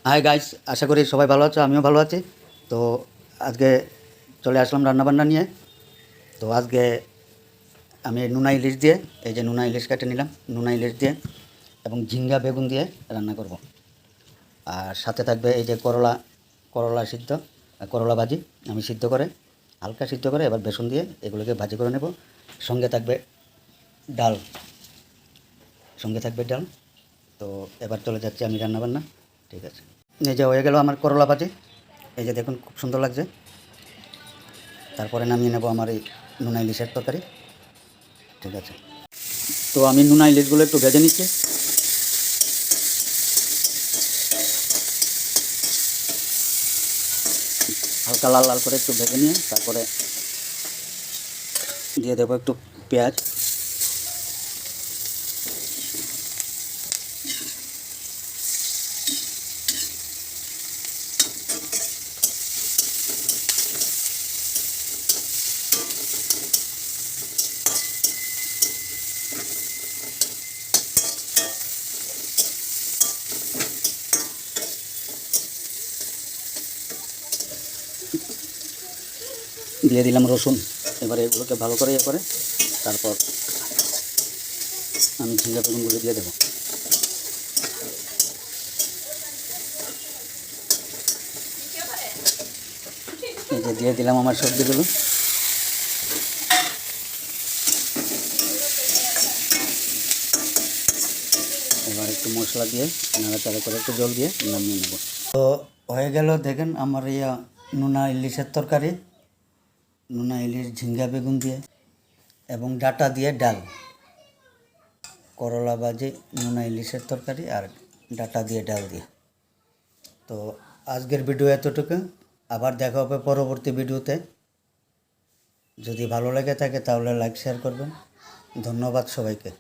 Hi guys, আশা করি সবাই ভালো আছো, আমিও ভালো আছি। তো আজকে চলে আসলাম রান্নাবান্না নিয়ে। তো আজকে আমি নোনা ইলিশ দিয়ে, এই যে নোনা ইলিশ কেটে নিলাম, নোনা ইলিশ দিয়ে এবং ঝিঙ্গা বেগুন দিয়ে রান্না করব। আর সাথে থাকবে এই যে করলা, করলা সিদ্ধ, করলা ভাজি আমি সিদ্ধ করে, হালকা সিদ্ধ করে এবার বেসন দিয়ে এগুলোকে ভাজি করে নেব। সঙ্গে থাকবে ডাল, সঙ্গে থাকবে ডাল। তো এবার চলে যাচ্ছি আমি রান্নাবান্না। ঠিক আছে, এই যে হয়ে গেল আমার করলা ভাজি, এই যে দেখুন খুব সুন্দর লাগছে। তারপরে নামিয়ে নেব আমার এই নোনা ইলিশের তরকারি। ঠিক আছে, তো আমি নোনা ইলিশগুলো একটু ভেজে নিচ্ছি। হালকা লাল লাল করে একটু ভেজে নিয়ে তারপরে দিয়ে দেবো একটু পেঁয়াজ, দিয়ে দিলাম রসুন। এবারে এগুলোকে ভালো করে করে তারপর আমি ঝিঙ্গা বেগুনগুলো দিয়ে দেবো। এই যে দিয়ে দিলাম আমার সবজিগুলো। এবার একটু মশলা দিয়ে নাড়াচাড়া করে একটু জল দিয়ে নামিয়ে নেব। তো হয়ে গেল, দেখেন আমার ইয়া নোনা ইলিশের তরকারি, নোনা ইলিশ ঝিঙ্গা বেগুন দিয়ে এবং ডাঁটা দিয়ে ডাল, করলা ভাজি, নোনা ইলিশের তরকারি আর ডাঁটা দিয়ে ডাল দিয়ে। তো আজকের ভিডিও এতটুকু, আবার দেখা হবে পরবর্তী ভিডিওতে। যদি ভালো লেগে থাকে তাহলে লাইক শেয়ার করবেন। ধন্যবাদ সবাইকে।